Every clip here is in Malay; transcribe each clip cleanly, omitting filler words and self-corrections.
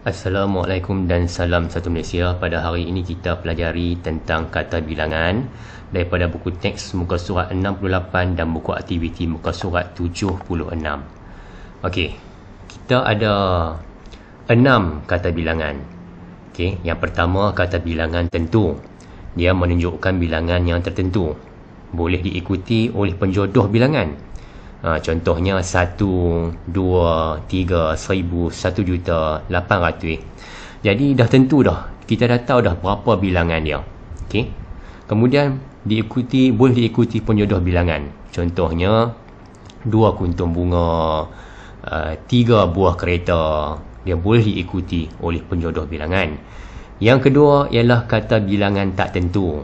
Assalamualaikum dan salam satu Malaysia. Pada hari ini kita pelajari tentang kata bilangan daripada buku teks muka surat 68 dan buku aktiviti muka surat 76. Okey, kita ada 6 kata bilangan. Okey, yang pertama kata bilangan tentu. Dia menunjukkan bilangan yang tertentu. Boleh diikuti oleh penjodoh bilangan. Contohnya 1, 2, 3, 1000, 1 juta, 800. Jadi dah tentu dah. Kita dah tahu dah berapa bilangan dia. Okey. Kemudian boleh diikuti penjodoh bilangan. Contohnya 2 kuntum bunga, 3 buah kereta. Dia boleh diikuti oleh penjodoh bilangan. Yang kedua ialah kata bilangan tak tentu.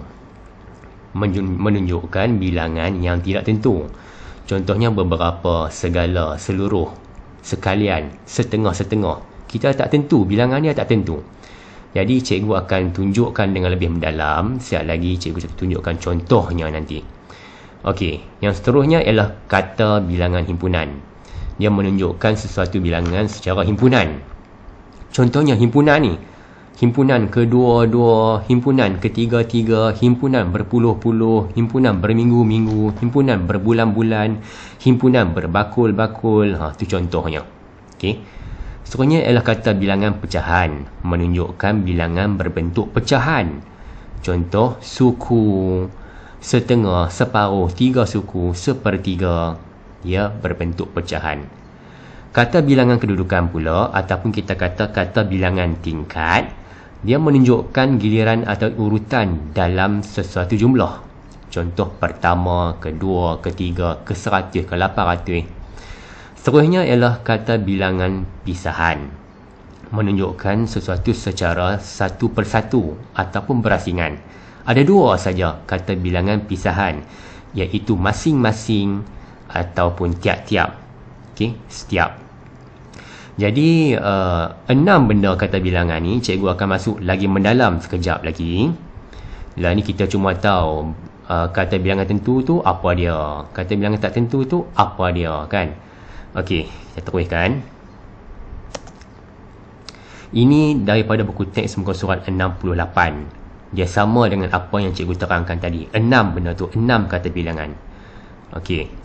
Menunjukkan bilangan yang tidak tentu. Contohnya beberapa, segala, seluruh, sekalian, setengah-setengah. Kita tak tentu, bilangan dia tak tentu. Jadi cikgu akan tunjukkan dengan lebih mendalam. Siap lagi cikgu tunjukkan contohnya nanti. Okey, yang seterusnya ialah kata bilangan himpunan. Dia menunjukkan sesuatu bilangan secara himpunan. Contohnya himpunan ni. Himpunan kedua-dua, himpunan ketiga-tiga, himpunan berpuluh-puluh, himpunan berminggu-minggu, himpunan berbulan-bulan, himpunan berbakul-bakul. Itu contohnya. Okey. Seterusnya ialah kata bilangan pecahan. Menunjukkan bilangan berbentuk pecahan. Contoh, suku, setengah, separuh, 3 suku, sepertiga. Ia berbentuk pecahan. Kata bilangan kedudukan pula, ataupun kita kata bilangan tingkat, dia menunjukkan giliran atau urutan dalam sesuatu jumlah. Contoh pertama, kedua, ketiga, ke-100, ke-800. Seterusnya ialah kata bilangan pisahan. Menunjukkan sesuatu secara satu persatu ataupun berasingan. Ada 2 saja kata bilangan pisahan, iaitu masing-masing ataupun tiap-tiap. Okey, setiap. Jadi 6 benda kata bilangan ni cikgu akan masuk lagi mendalam sekejap lagi. Lah ni kita cuma tahu kata bilangan tentu tu apa dia, kata bilangan tak tentu tu apa dia, kan. Okey, kita teruskan. Ini daripada buku teks muka surat 68. Dia sama dengan apa yang cikgu terangkan tadi. 6 benda tu, 6 kata bilangan. Okey.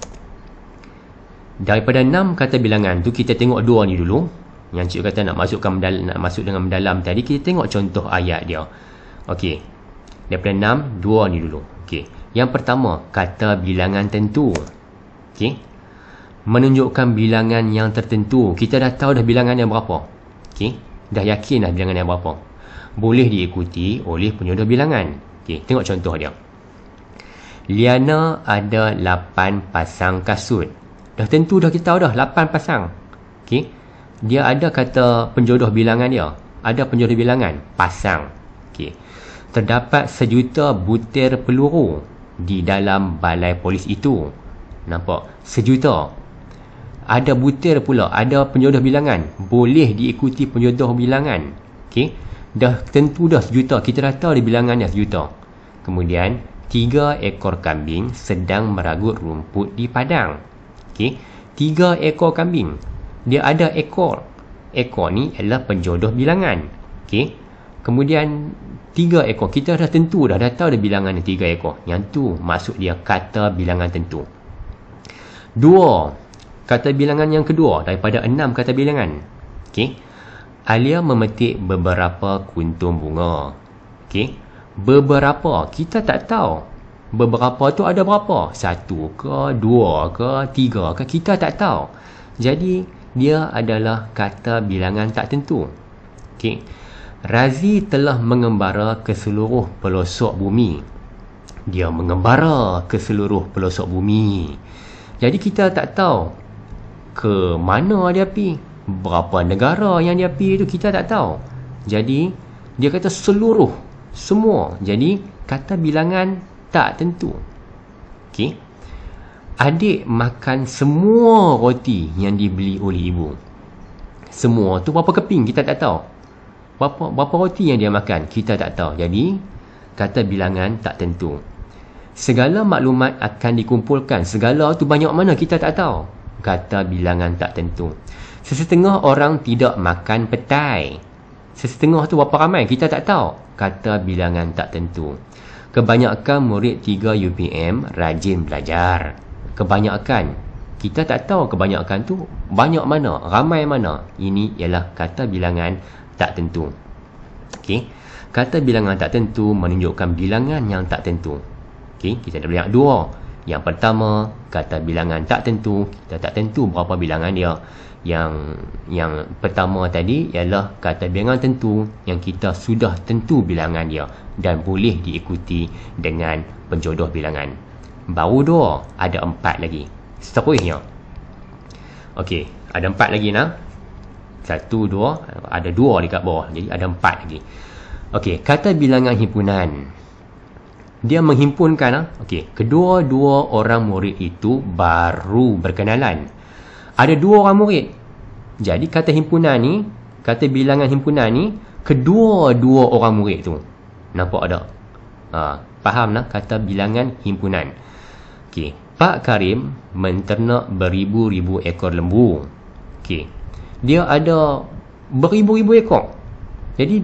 Daripada 6 kata bilangan tu kita tengok 2 ni dulu. Yang cikgu kata nak masuk dengan mendalam tadi, kita tengok contoh ayat dia. Okey. Daripada 6, 2 ni dulu. Okey. Yang pertama, kata bilangan tentu. Okey. Menunjukkan bilangan yang tertentu. Kita dah tahu dah bilangan yang berapa. Okey. Dah yakin dah bilangan yang berapa. Boleh diikuti oleh penjodoh bilangan. Okey, tengok contoh dia. Liana ada 8 pasang kasut. Dah tentu dah kita tahu dah 8 pasang. Okey. Dia ada kata penjodoh bilangan dia. Ada penjodoh bilangan pasang. Okey. Terdapat 1 juta butir peluru di dalam balai polis itu. Nampak? 1 juta. Ada butir pula, ada penjodoh bilangan. Boleh diikuti penjodoh bilangan. Okey. Dah tentu dah 1 juta. Kita dah tahu dia bilangannya 1 juta. Kemudian 3 ekor kambing sedang meragut rumput di padang. Okey, 3 ekor kambing. Dia ada ekor. Ekor ni adalah penjodoh bilangan. Okey. Kemudian 3 ekor. Kita dah tentu dah tahu dah bilangan 3 ekor. Yang tu maksud dia kata bilangan tentu. 2. Kata bilangan yang kedua daripada 6 kata bilangan. Okey. Alia memetik beberapa kuntum bunga. Okey. Beberapa. Kita tak tahu. Beberapa tu ada berapa? 1 ke, 2 ke, 3 ke, kita tak tahu. Jadi dia adalah kata bilangan tak tentu. Okey. Razi telah mengembara ke seluruh pelosok bumi. Dia mengembara ke seluruh pelosok bumi. Jadi kita tak tahu ke mana dia pergi, berapa negara yang dia pergi tu kita tak tahu. Jadi dia kata seluruh, semua. Jadi kata bilangan tak tentu. Okey. Adik makan semua roti yang dibeli oleh ibu. Semua tu berapa keping kita tak tahu. Berapa roti yang dia makan kita tak tahu. Jadi kata bilangan tak tentu. Segala maklumat akan dikumpulkan. Segala tu banyak mana kita tak tahu. Kata bilangan tak tentu. Sesetengah orang tidak makan petai. Sesetengah tu berapa ramai? Kita tak tahu. Kata bilangan tak tentu. Kebanyakan murid 3 UPM rajin belajar. Kebanyakan. Kita tak tahu kebanyakan tu banyak mana, ramai mana. Ini ialah kata bilangan tak tentu. Okey. Kata bilangan tak tentu menunjukkan bilangan yang tak tentu. Okey, kita ada banyak dua. Yang pertama, kata bilangan tak tentu. Kita tak tentu berapa bilangan dia. Yang pertama tadi ialah kata bilangan tentu yang kita sudah tentu bilangan dia dan boleh diikuti dengan penjodoh bilangan. Baru dua, ada 4 lagi. Seterusnya. Okey, ada 4 lagi nah. 1, 2, ada 2 dekat bawah. Jadi ada 4 lagi. Okey, kata bilangan himpunan. Dia menghimpunkan okey, kedua-dua orang murid itu baru berkenalan. Ada 2 orang murid. Jadi kata himpunan ni, kata bilangan himpunan ni, kedua-dua orang murid tu. Nampak tak? Faham nak kata bilangan himpunan. Okey, Pak Karim menternak beribu-ribu ekor lembu. Okey. Dia ada beribu-ribu ekor. Jadi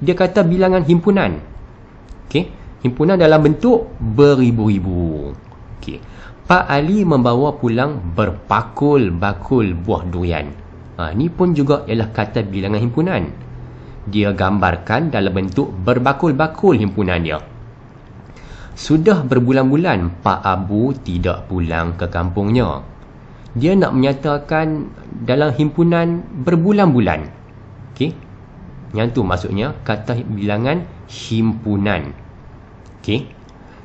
dia kata bilangan himpunan. Okey. Himpunan dalam bentuk beribu-ribu. Okey. Pak Ali membawa pulang berbakul-bakul buah durian. Ni pun juga ialah kata bilangan himpunan. Dia gambarkan dalam bentuk berbakul-bakul himpunan dia. Sudah berbulan-bulan Pak Abu tidak pulang ke kampungnya. Dia nak menyatakan dalam himpunan berbulan-bulan. Okey. Yang tu maksudnya kata bilangan himpunan. Okey.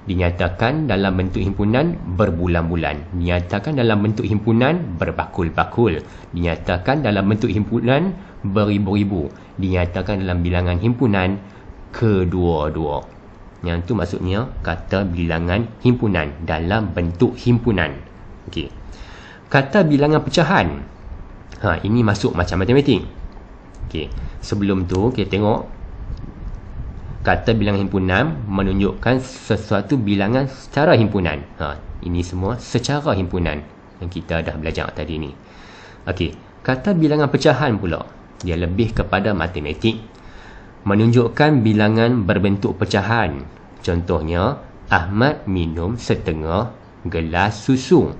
Dinyatakan dalam bentuk himpunan berbulan-bulan. Dinyatakan dalam bentuk himpunan berbakul-bakul. Dinyatakan dalam bentuk himpunan beribu-ribu. Dinyatakan dalam bilangan himpunan kedua-dua. Yang tu maksudnya kata bilangan himpunan dalam bentuk himpunan. Okey. Kata bilangan pecahan. Ini masuk macam matematik. Okey. Sebelum tu kita tengok kata bilangan himpunan menunjukkan sesuatu bilangan secara himpunan. Ini semua secara himpunan yang kita dah belajar tadi ni. Okey, kata bilangan pecahan pula, dia lebih kepada matematik. Menunjukkan bilangan berbentuk pecahan. Contohnya, Ahmad minum setengah gelas susu.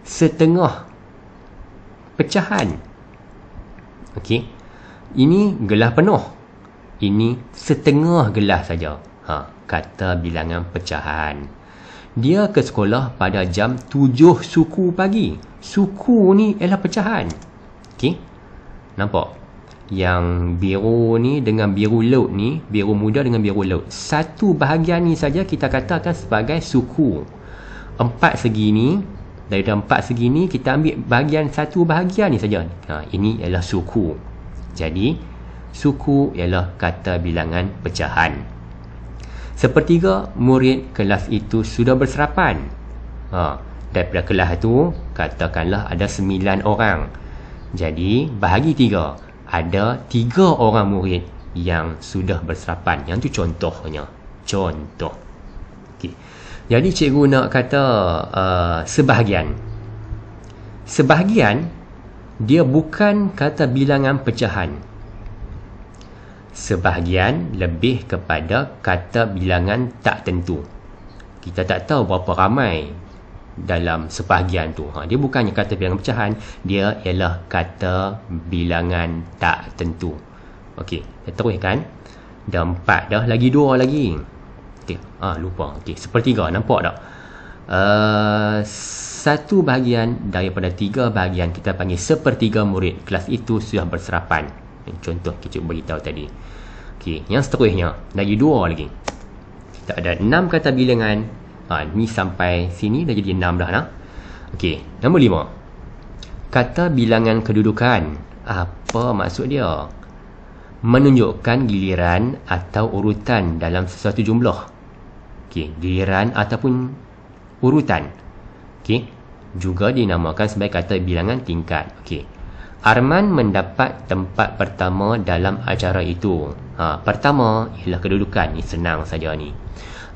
Setengah pecahan. Okey. Ini gelas penuh. Ini setengah gelas saja. Kata bilangan pecahan. Dia ke sekolah pada jam 7 suku pagi. Suku ni ialah pecahan. Okey. Nampak? Yang biru ni dengan biru laut ni, biru muda dengan biru laut. Satu bahagian ni saja kita katakan sebagai suku. 4 segi ni, dari 4 segi ni kita ambil bahagian satu bahagian ni saja. Ini ialah suku. Jadi suku ialah kata bilangan pecahan. Sepertiga murid kelas itu sudah berserapan. Daripada kelas tu katakanlah ada 9 orang. Jadi bahagi 3. Ada 3 orang murid yang sudah berserapan. Yang tu contohnya. Contoh. Okay. Jadi cikgu nak kata sebahagian. Sebahagian dia bukan kata bilangan pecahan. Sebahagian lebih kepada kata bilangan tak tentu. Kita tak tahu berapa ramai dalam sebahagian tu. Dia bukannya kata bilangan pecahan, dia ialah kata bilangan tak tentu. Okey, kita teruskan. Dah 4 dah, lagi 2 lagi. Okey, lupa. Okey, sepertiga, nampak tak? Satu bahagian daripada 3 bahagian kita panggil sepertiga murid kelas itu sudah berserapan. Contoh kita beritahu tadi. Okey, yang seterusnya lagi 2 lagi. Kita ada 6 kata bilangan. Ni sampai sini dah jadi 6 dah. Okey, nombor 5. Kata bilangan kedudukan. Apa maksud dia? Menunjukkan giliran atau urutan dalam sesuatu jumlah. Okey, giliran ataupun urutan. Okey, juga dinamakan sebagai kata bilangan tingkat. Okey. Arman mendapat tempat pertama dalam acara itu. Pertama ialah kedudukan. Ni senang saja ni.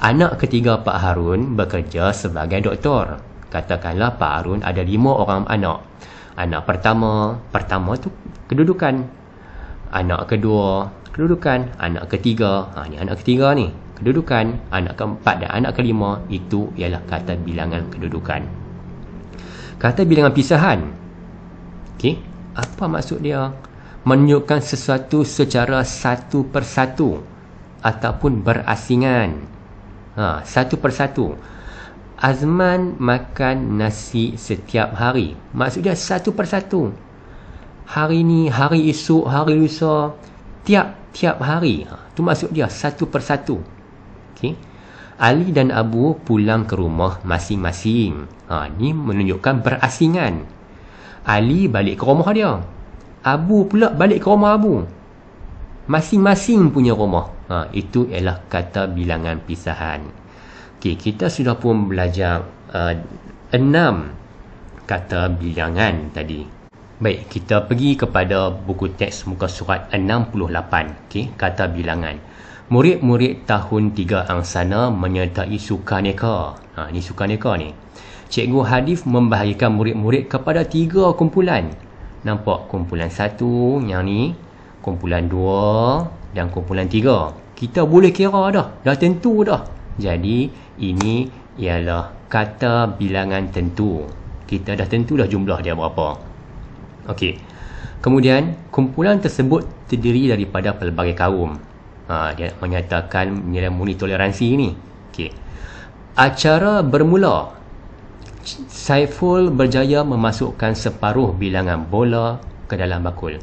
Anak ketiga Pak Harun bekerja sebagai doktor. Katakanlah Pak Harun ada 5 orang anak. Anak pertama tu kedudukan. anak kedua, kedudukan, anak ketiga, ni anak ketiga ni, kedudukan, anak keempat dan anak kelima, itu ialah kata bilangan kedudukan. Kata bilangan pisahan, okey, apa maksud dia? Menunjukkan sesuatu secara satu persatu ataupun berasingan. Satu persatu. Azman makan nasi setiap hari. Maksud dia satu persatu. Hari ni, hari esok, hari lusa, tiap hari. Itu maksud dia satu persatu. Okay. Ali dan Abu pulang ke rumah masing-masing. Ni menunjukkan berasingan. Ali balik ke rumah dia. Abu pula balik ke rumah Abu. Masing-masing punya rumah. Itu ialah kata bilangan pisahan. Okay, kita sudah pun belajar 6 kata bilangan tadi. Baik, kita pergi kepada buku teks muka surat 68. Okay, kata bilangan. Murid-murid tahun 3 angsana menyertai sukaneka. Ni sukaneka ni. Cikgu Hadif membahagikan murid-murid kepada 3 kumpulan. Nampak kumpulan 1 yang ni, kumpulan 2 dan kumpulan 3. Kita boleh kira dah tentu dah. Jadi ini ialah kata bilangan tentu. Kita dah tentu dah jumlah dia berapa. Okey. Kemudian kumpulan tersebut terdiri daripada pelbagai kaum. Dia menyatakan nilai murni toleransi ni. Okey. Acara bermula. Saiful berjaya memasukkan separuh bilangan bola ke dalam bakul.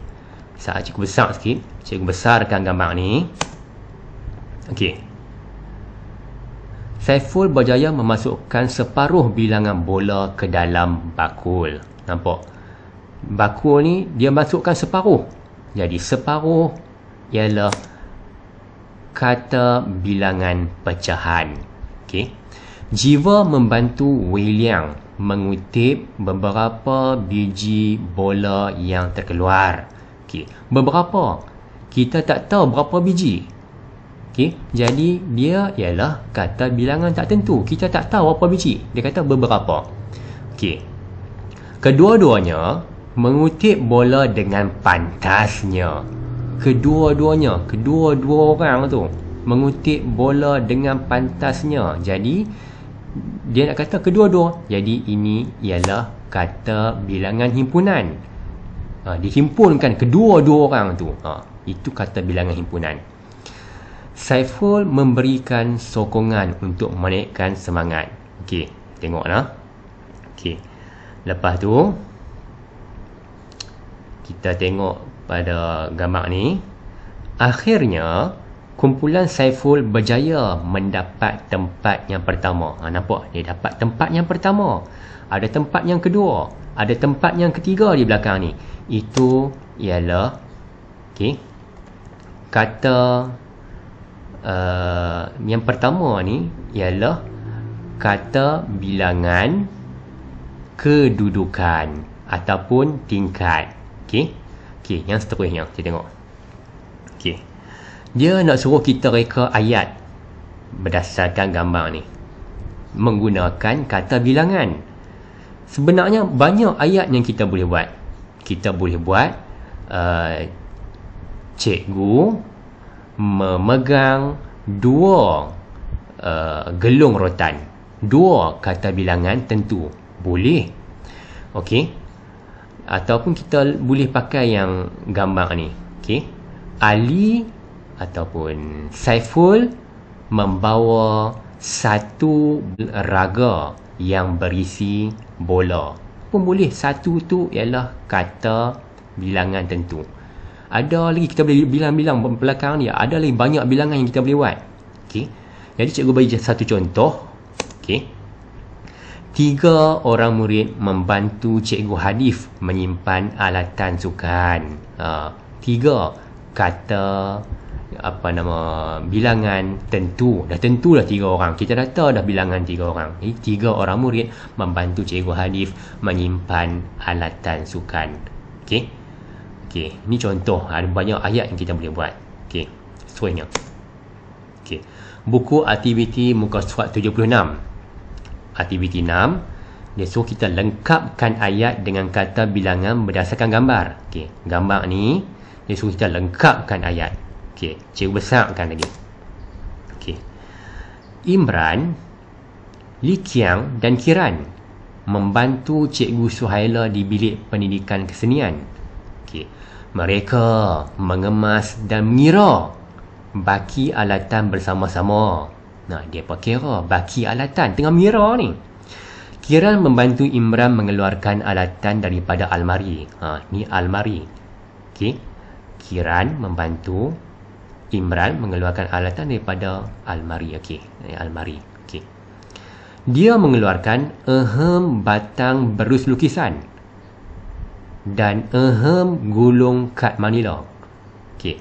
Saat cikgu besar sikit, cikgu besarkan gambar ni. Okey. Saiful berjaya memasukkan separuh bilangan bola ke dalam bakul. Nampak? Bakul ni dia masukkan separuh. Jadi separuh ialah kata bilangan pecahan. Okey. Jiwa membantu William mengutip beberapa biji bola yang terkeluar. Okey, beberapa. Kita tak tahu berapa biji. Okey, jadi dia ialah kata bilangan tak tentu. Kita tak tahu berapa biji. Dia kata beberapa. Okey. Kedua-duanya mengutip bola dengan pantasnya. Kedua orang tu mengutip bola dengan pantasnya. Jadi dia nak kata kedua-dua. Jadi ini ialah kata bilangan himpunan. Dihimpunkan kedua-dua orang tu. Itu kata bilangan himpunan. Saiful memberikan sokongan untuk menaikkan semangat. Okey, tengoklah. Okey. Lepas tu kita tengok pada gambar ni. Akhirnya kumpulan Saiful berjaya mendapat tempat yang pertama. Nampak? Dia dapat tempat yang pertama. Ada tempat yang kedua. Ada tempat yang ketiga di belakang ni. Itu ialah kata yang pertama ni ialah kata bilangan kedudukan ataupun tingkat. Okey, yang seterusnya kita tengok. Okey. Dia nak suruh kita reka ayat berdasarkan gambar ni menggunakan kata bilangan. Sebenarnya banyak ayat yang kita boleh buat. Kita boleh buat cikgu memegang 2 gelung rotan, 2 kata bilangan tentu. Boleh. Okey. Ataupun kita boleh pakai yang gambar ni. Okey. Ali ataupun Saiful membawa 1 raga yang berisi bola. Pun boleh. 1 tu ialah kata bilangan tentu. Ada lagi kita boleh bilang-bilang belakang dia. Ada lagi banyak bilangan yang kita boleh buat. Okey. Jadi cikgu bagi satu contoh. Okey. 3 orang murid membantu cikgu Hadif menyimpan alatan sukan. 3 kata bilangan tentu. Dah tentu dah 3 orang. Kita dah tahu dah bilangan 3 orang. Jadi 3 orang murid membantu cikgu Hadif menyimpan alatan sukan. Okey. Okey, ni contoh. Ada banyak ayat yang kita boleh buat. Okey, seterusnya. Okey. Buku aktiviti muka surat 76. Aktiviti 6, dia suruh kita lengkapkan ayat dengan kata bilangan berdasarkan gambar. Okey, gambar ni Dia suruh kita lengkapkan ayat. Okey, cikgu besarkan lagi. Okey. Imran, Li Qiang dan Kiran membantu Cikgu Suhaila di bilik pendidikan kesenian. Okey. Mereka mengemas dan mengira baki alatan bersama-sama. Nah, dia pakai kira baki alatan tengah mengira ni. Kiran membantu Imran mengeluarkan alatan daripada almari. Ni almari. Okey. Kiran membantu Imran mengeluarkan alatan daripada almari. Okey, almari. Okey. Dia mengeluarkan batang berus lukisan dan gulung kad Manila. Okey.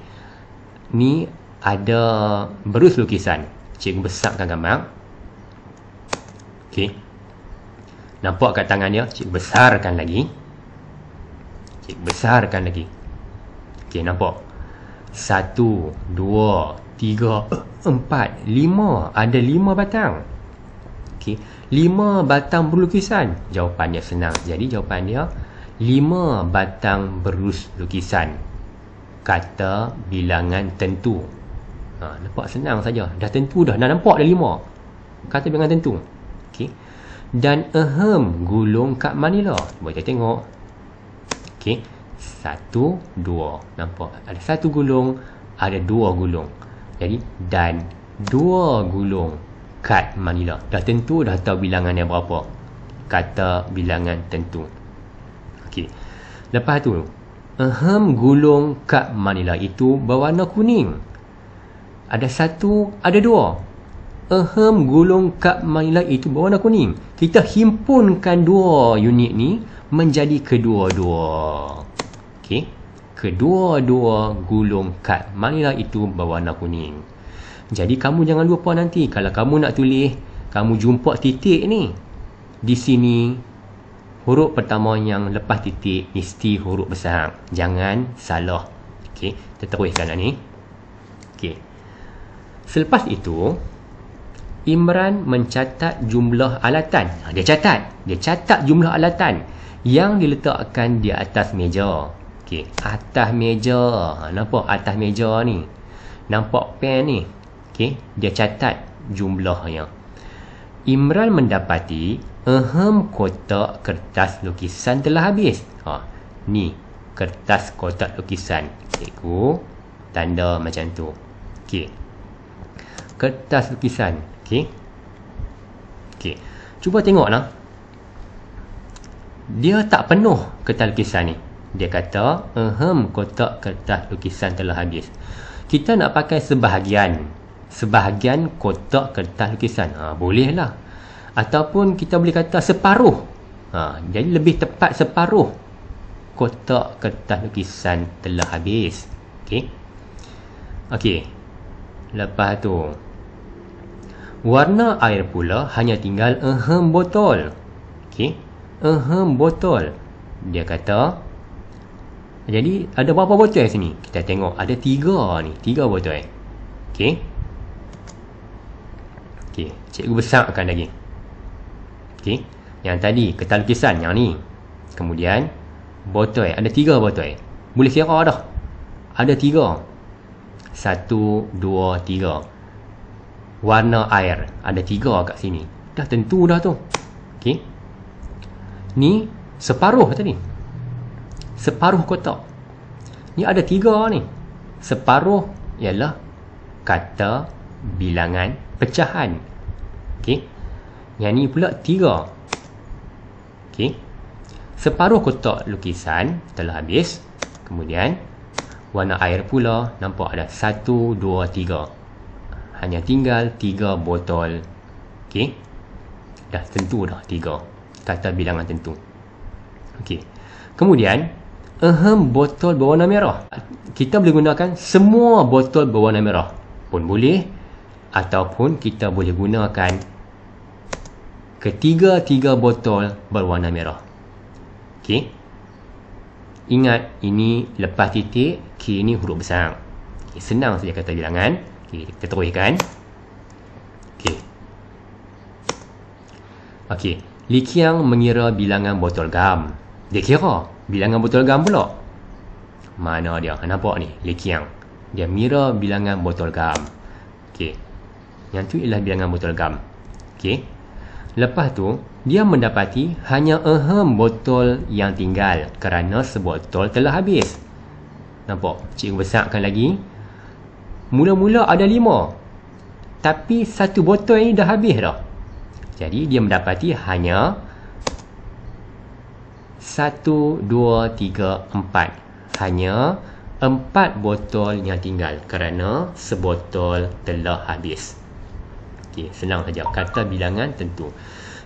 Ni ada berus lukisan. Cikgu besarkan gambar. Okey. Nampak kat tangan dia? Cikgu besarkan lagi. Cikgu besarkan lagi. Okey, nampak? 1, 2, 3, 4, 5. Ada 5 batang. Okey, 5 batang berlukisan. Jawapannya senang. Jadi jawapan dia 5 batang berus lukisan. Kata bilangan tentu. Nampak senang saja. Dah tentu dah. Dah nampak dah 5. Kata bilangan tentu. Okey. Dan gulung kad Manila. Cuba kita tengok. Okey. 1, 2. Nampak? Ada 1 gulung, ada 2 gulung. Jadi, dan 2 gulung kad Manila. Dah tentu, dah tahu bilangannya berapa. Kata bilangan tentu. Okey. Lepas tu, gulung kad Manila itu berwarna kuning. Ada 1, ada 2. Gulung kad Manila itu berwarna kuning. Kita himpunkan 2 unit ni menjadi kedua-dua. Okey. Kedua-dua gulung kad Manila itu berwarna kuning. Jadi kamu jangan lupa nanti kalau kamu nak tulis, kamu jumpa titik ni. Di sini huruf pertama yang lepas titik mesti huruf besar. Jangan salah. Okey, kita teruskan ni. Okey. Selepas itu Imran mencatat jumlah alatan. Dia catat jumlah alatan yang diletakkan di atas meja. Okey, atas meja. Nampak atas meja ni? Nampak pen ni? Okey, dia catat jumlahnya. Imran mendapati kotak kertas lukisan telah habis. Ni kertas kotak lukisan. Cikgu tanda macam tu. Okey. Kertas lukisan. Okey. Okey. Cuba tengoklah. Dia tak penuh kertas lukisan ni. Dia kata, kotak kertas lukisan telah habis. Kita nak pakai sebahagian. Sebahagian kotak kertas lukisan. Bolehlah. Ataupun kita boleh kata separuh. Jadi lebih tepat separuh kotak kertas lukisan telah habis. Okey. Okey. Lepas tu, warna air pula hanya tinggal botol. Okey. Botol. Dia kata, jadi ada berapa botol di sini? Kita tengok ada 3 ni. 3 botol. Okey. Okey, cikgu besarkan lagi. Okey. Yang tadi kertas lukisan yang ni. Kemudian botol. Ada 3 botol. Boleh kira dah. Ada 3. 1, 2, 3. Warna air ada 3 kat sini. Dah tentu dah tu. Okey. Ni separuh tadi. Separuh kotak. Ni ada 3 ni. Separuh ialah kata bilangan pecahan. Okey. Yang ni pula 3. Okey. Separuh kotak lukisan telah habis. Kemudian warna air pula nampak ada 1, 2, 3. Hanya tinggal 3 botol. Okey. Dah tentu dah 3. Kata bilangan tentu. Okey. Kemudian botol berwarna merah. Kita boleh gunakan semua botol berwarna merah pun boleh, ataupun kita boleh gunakan ketiga-tiga botol berwarna merah. Okey. Ingat, ini lepas titik, K ni huruf besar. Okay, senang saja kata bilangan. Okay, kita teruskan. Okey. Okey. Li Qiang mengira bilangan botol gam. Dia kira bilangan botol gam pula. Mana dia? Nampak ni, Lekiang. Dia mira bilangan botol gam. Okey. Yang tu ialah bilangan botol gam. Okey. Lepas tu, dia mendapati hanya 6 botol yang tinggal kerana sebotol telah habis. Nampak? Cikgu besarkan lagi. Mula-mula ada 5. Tapi satu botol ini dah habis dah. Jadi, dia mendapati hanya 1, 2, 3, 4. Hanya 4 botol yang tinggal kerana sebotol telah habis. Okey, senang saja. Kata bilangan tentu.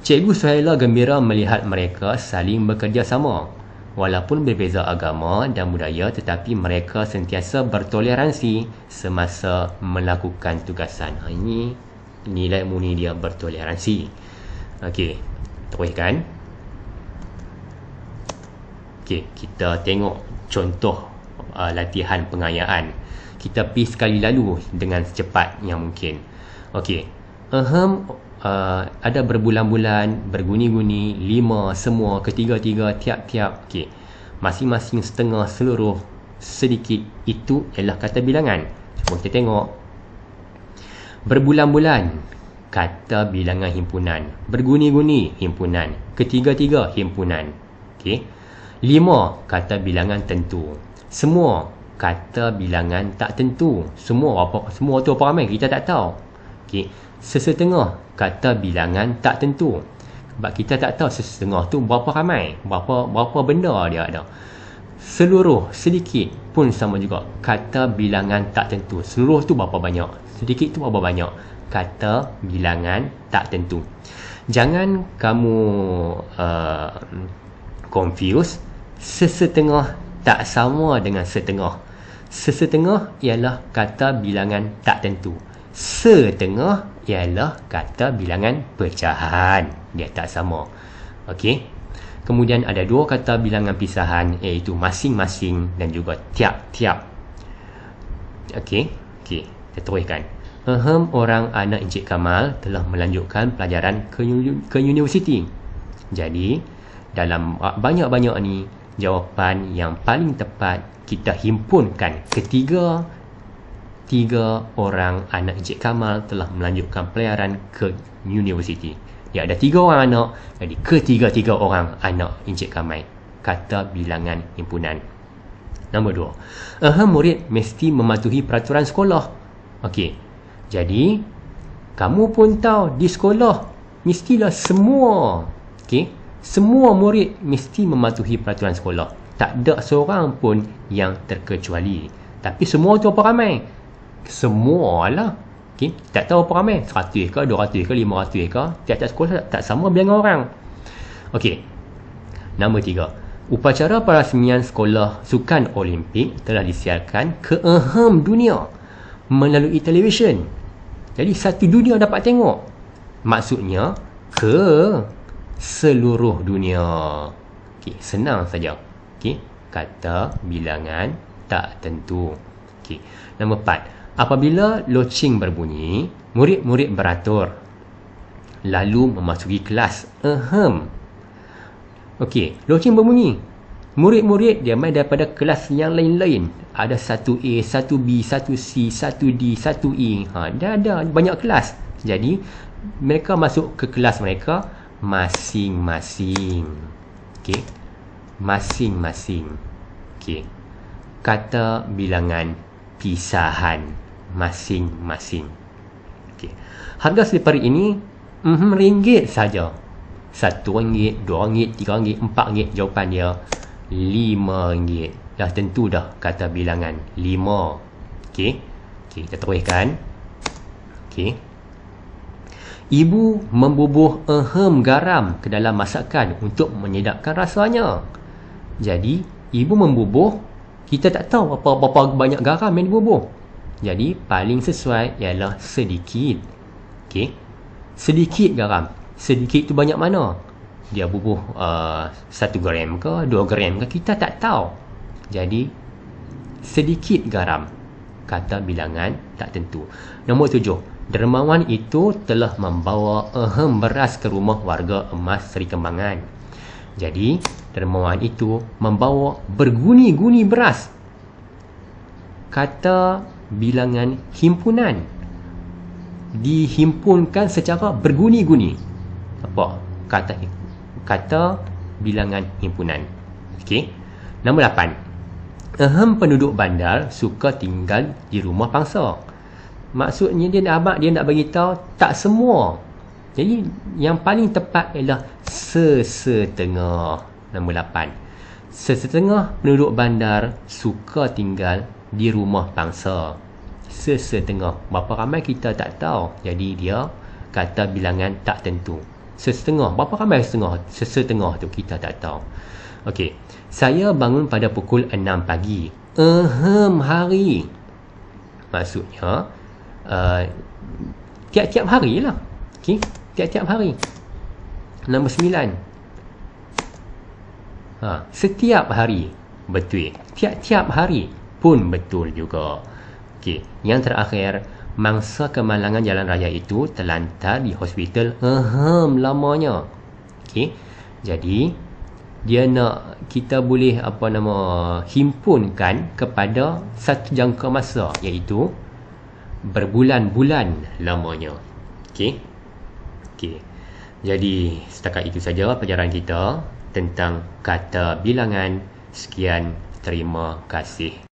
Cikgu Suhaila gembira melihat mereka saling bekerjasama. Walaupun berbeza agama dan budaya, tetapi mereka sentiasa bertoleransi semasa melakukan tugasan. Ini nilai murni dia, bertoleransi. Okey, teruskan. Okey, kita tengok contoh latihan pengayaan. Kita pergi sekali lalu dengan secepat yang mungkin. Okey, ada berbulan-bulan, berguni-guni, 5, semua, ketiga-tiga, tiap-tiap. Okey, masing-masing, setengah, seluruh, sedikit. Itu ialah kata bilangan. Cuba kita tengok. Berbulan-bulan, kata bilangan himpunan. Berguni-guni, himpunan. Ketiga-tiga, himpunan. Okey. 5, kata bilangan tentu. Semua, kata bilangan tak tentu. Semua tu apa ramai? Kita tak tahu. Okey. Sesetengah, kata bilangan tak tentu. Sebab kita tak tahu sesetengah tu berapa ramai, berapa benda dia ada. Seluruh, sedikit pun sama juga. Kata bilangan tak tentu. Seluruh tu berapa banyak, sedikit tu berapa banyak. Kata bilangan tak tentu. Jangan kamu confuse. Sesetengah tak sama dengan setengah. Sesetengah ialah kata bilangan tak tentu. Setengah ialah kata bilangan pecahan. Dia tak sama. Okey. Kemudian ada 2 kata bilangan pisahan, iaitu masing-masing dan juga tiap-tiap. Okey. Okey, kita teruskan. Orang anak Encik Kamal telah melanjutkan pelajaran ke universiti. Jadi, dalam banyak-banyak ni, jawapan yang paling tepat kita himpunkan ketiga orang anak Encik Kamal telah melanjutkan pelajaran ke universiti. Dia ada 3 orang anak, jadi ketiga-tiga orang anak Encik Kamal. Kata bilangan himpunan. Nombor 2. Murid mesti mematuhi peraturan sekolah. Okey. Jadi, kamu pun tahu di sekolah mestilah semua, okey, semua murid mesti mematuhi peraturan sekolah. Tak ada seorang pun yang terkecuali. Tapi semua tu apa ramai? Semua lah. Okay? Tak tahu apa ramai. 100 ke, 200 ke, 500 ke. Tiap-tiap sekolah tak sama bilangan orang. Okey. Nombor 3. Upacara perasmian sekolah sukan Olimpik telah disiarkan ke dunia melalui televisyen. Jadi satu dunia dapat tengok. Maksudnya ke seluruh dunia. Okey, senang saja. Okey, kata bilangan tak tentu. Okey, nombor 4. Apabila loceng berbunyi, murid-murid beratur lalu memasuki kelas. Okey, loceng berbunyi. Murid-murid dia main daripada kelas yang lain-lain. Ada 1A, 1B, 1C, 1D, 1E. Dia ada banyak kelas. Jadi, mereka masuk ke kelas mereka masing-masing. Okey. Masing-masing. Okey. Kata bilangan pisahan masing-masing. Okey. Harga slipper ini RM1 saja. RM1, RM2, RM3, RM4. Jawapan dia RM5. Dah tentu dah kata bilangan 5. Okey. Okey, kita teruskan. Okey. Ibu membubuh garam ke dalam masakan untuk menyedapkan rasanya. Jadi, ibu membubuh, kita tak tahu berapa banyak garam yang dibubuh. Jadi, paling sesuai ialah sedikit. Okey. Sedikit garam. Sedikit tu banyak mana? Dia bubuh 1 gram ke, 2 gram ke, kita tak tahu. Jadi, sedikit garam. Kata bilangan tak tentu. Nombor 7. Dermawan itu telah membawa beras ke rumah warga emas Seri Kembangan. Jadi, dermawan itu membawa berguni-guni beras. kata bilangan himpunan. Dihimpunkan secara berguni-guni. Apa? Kata bilangan himpunan. Okey. Nombor 8. Penduduk bandar suka tinggal di rumah pangsa. Maksudnya dia nak beritahu tak semua. Jadi yang paling tepat ialah sesetengah. Nombor 8. Sesetengah penduduk bandar suka tinggal di rumah pangsa. Sesetengah. Berapa ramai kita tak tahu. Jadi dia kata bilangan tak tentu. Sesetengah. Berapa ramai sesetengah tu kita tak tahu. Okey. Saya bangun pada pukul 6 pagi. Hari. Maksudnya tiap-tiap hari lah. Okey. Tiap-tiap hari. Nombor 9. Setiap hari. Betul. Tiap-tiap hari pun betul juga. Okey. Yang terakhir, mangsa kemalangan jalan raya itu terlantar di hospital lamanya. Okey. Jadi dia nak kita boleh himpunkan kepada satu jangka masa, iaitu berbulan-bulan lamanya. Okey. Jadi setakat itu saja pelajaran kita tentang kata bilangan. Sekian, terima kasih.